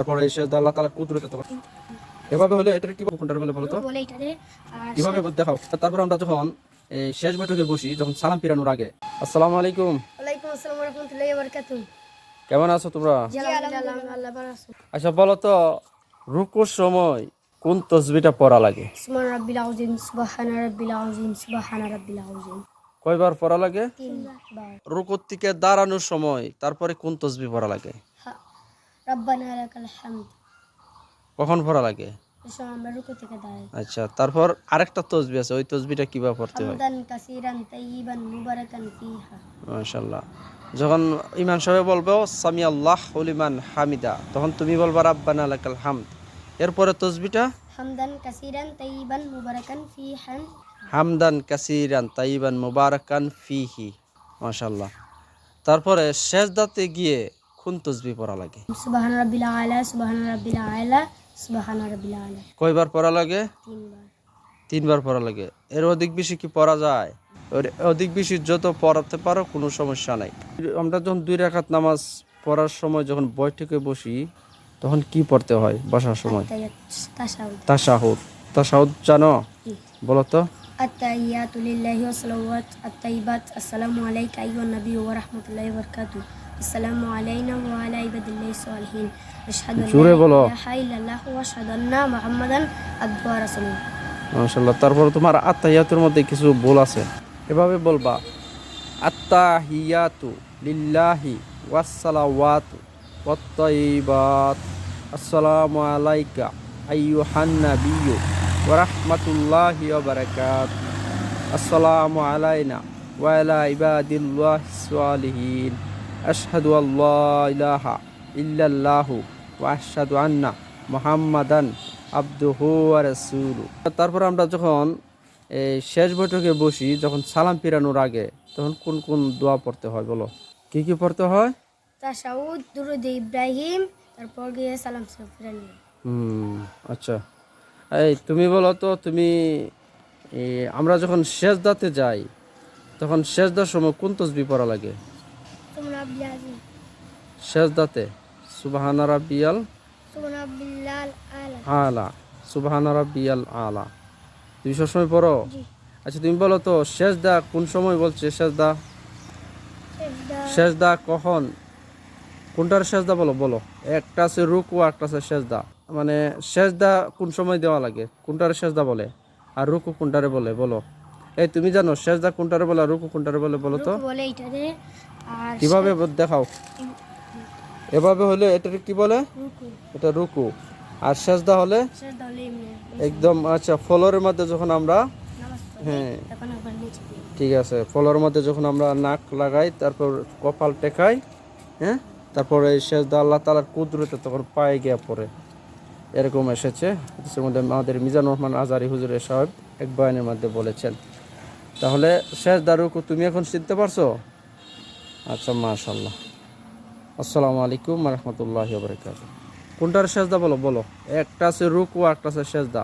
তারপরে এই সেজদা আল্লাহ তাআলার কুদরতে তখন এভাবে হলে এটা কি কোনটা বলে বলো তো কিভাবে দেখাও। তারপর আমরা যখন এই শেষ বৈঠকে বসি, যখন সালাম ফিরানোর আগে। আসসালামু আলাইকুম। ওয়ালাইকুম আসসালাম ওয়া রাহমাতুল্লাহি ওয়া বারাকাতুহু। কেমন আছো তোমরা? জি আলহামদুলিল্লাহ, আল্লাহ ভালো আছে। আচ্ছা বলো তো, রুকুর সময় কোন তাসবিহটা পড়া লাগে? সুবহান রাব্বিল আযীম, সুবহানা রাব্বিল আযীম, সুবহানা রাব্বিল আযীম। কয়বার পড়া লাগে? 3 বার। রুকুর থেকে দাঁড়ানোর সময় তারপরে কোন তাসবিহ পড়া লাগে? রাব্বানা লাকাল হামদ। কখন পড়া লাগে? এসব আমরা রুকু থেকে দাঁড়াই। আচ্ছা, তারপর আরেকটা তাসবিহ আছে, ওই তাসবিহটা কিভাবে পড়তে হয়? হামদান কাসীরান তাইয়িবান মুবারাকান ফিহা। মাশাআল্লাহ। যখন ইমাম সাহেব বলবে সামি আল্লাহু লিমান হামিদা, তখন তুমি বলবা রাব্বানা লাকাল হামদ। এরপরে তাসবিহটা হামদান কাসীরান তাইয়িবান মুবারাকান ফিহা। হামদান কাসীরান তাইয়িবান মুবারাকান ফিহি। মাশাআল্লাহ। তারপরে সেজদাতে গিয়ে কোন তাসবিহ পড়া লাগে? সুবহান রাব্বিল আলা, সুবহান রাব্বিল আলা, সুবহান রাব্বিল আলা। কয়বার পড়া লাগে? 3 বার। 3 বার পড়া লাগে। এর অধিক বেশি কি পড়া যায়? অধিক বেশি যত পড়াতে পারো কোনো সমস্যা নাই। আমরা যখন 2 রাকাত নামাজ পড়ার সময় যখন বৈঠকে বসি, তখন কি পড়তে হয় বসার সময়? তাশাহুদ। তাশাহুদ। তাশাহুদ জানো? বলো তো। التحيات لله والصلوات الطيبات السلام عليك أيها النبي ورحمة الله وبركاته السلام علينا وعلى عباد الله الصالحين أشهد أن لا জোরে বলো। إله إلا الله وأشهد أن محمدا عبده ورسوله। মাশাআল্লাহ। তারপর তোমার আত্তাহিয়াতুর মধ্যে কিছু ভুল আছে, এভাবে বলবা আত্তাহিয়াতু লিল্লাহি ওয়াসসালাওয়াতু ওয়াত-তাইয়িবাত আসসালামু আলাইকা আইয়ুহান নাবিয়্যু ওয়া রাহমাতুল্লাহি ওয়া বারাকাতুহু আসসালামু আলাইনা ওয়া আলা ইবাদিল্লাহিস সালিহিন আশহাদু আল্লা ইলাহা ইল্লাল্লাহু ওয়া আশহাদু আন্না মুহাম্মাদান আবদুহু ওয়া রাসূলুহু। তারপর আমরা যখন এই শেষ বৈঠকে বসি, যখন সালাম ফিরানোর আগে, তখন কোন কোন দোয়া পড়তে হয় বলো? কি কি পড়তে হয়? তাশাহুদ, দুরূদ ইব্রাহিম, তারপর গিয়ে সালাম ফিরানো। আচ্ছা। এই তুমি বলো তো, তুমি আমরা যখন সেজদাতে যাই, তখন সেজদার সময় কোন তাসবিহ পড়া লাগে? সুবহান রাব্বিল আযীম, সেজদাতে সুবহানা রাব্বিয়াল সুবহান রাব্বিল আলা। আলা, সুবহানা রাব্বিয়াল আলা। তুমি সবসময় পড়ো? জি। আচ্ছা তুমি বলো তো, সেজদা কোন সময় বলছে? সেজদা সেজদা কখন? কোনটার সেজদা বলো বলো? একটা আছে রুকু, একটা আছে সেজদা। মানে সেজদা কোন সময় দেওয়া লাগে, কোনটারে সেজদা বলে, আর রুকু কোনটারে বলে বলো? এই তুমি জানো সেজদা কোনটারে বলে আর রুকু কোনটারে বলে বলো তো? রুকু বলে এইটারে, আর কিভাবে দেখাও। এভাবে হলে এটা কি বলে? রুকু। এটা রুকু। আর সেজদা হলে সেজদা হলে এমনি একদম। আচ্ছা, ফ্লোরের মধ্যে যখন আমরা, নামাজ পড়ি, হ্যাঁ তখন আবার নিচে দিই। ঠিক আছে, ফ্লোরের মধ্যে যখন আমরা নাক লাগাই, তারপর কপাল টেকাই, হ্যাঁ, তারপরে এই সেজদা আল্লাহ তাআলার কুদরতে তখন পায়ে গিয়ে পড়ে, এরকম এসেছে হাদিসের মধ্যে। আমাদের মিজানুর রহমান আজহারী হুজুর সাহেব এক বয়ানের মধ্যে বলেছেন। তাহলে সেজদা রুকু তুমি এখন শিখতে পারছো? আচ্ছা, মাশাআল্লাহ। আসসালামু আলাইকুম ওয়া রাহমাতুল্লাহি ওয়া বারাকাতুহু। কোনটার সেজদা বলো বলো? একটা আছে রুকু, একটা আছে সেজদা।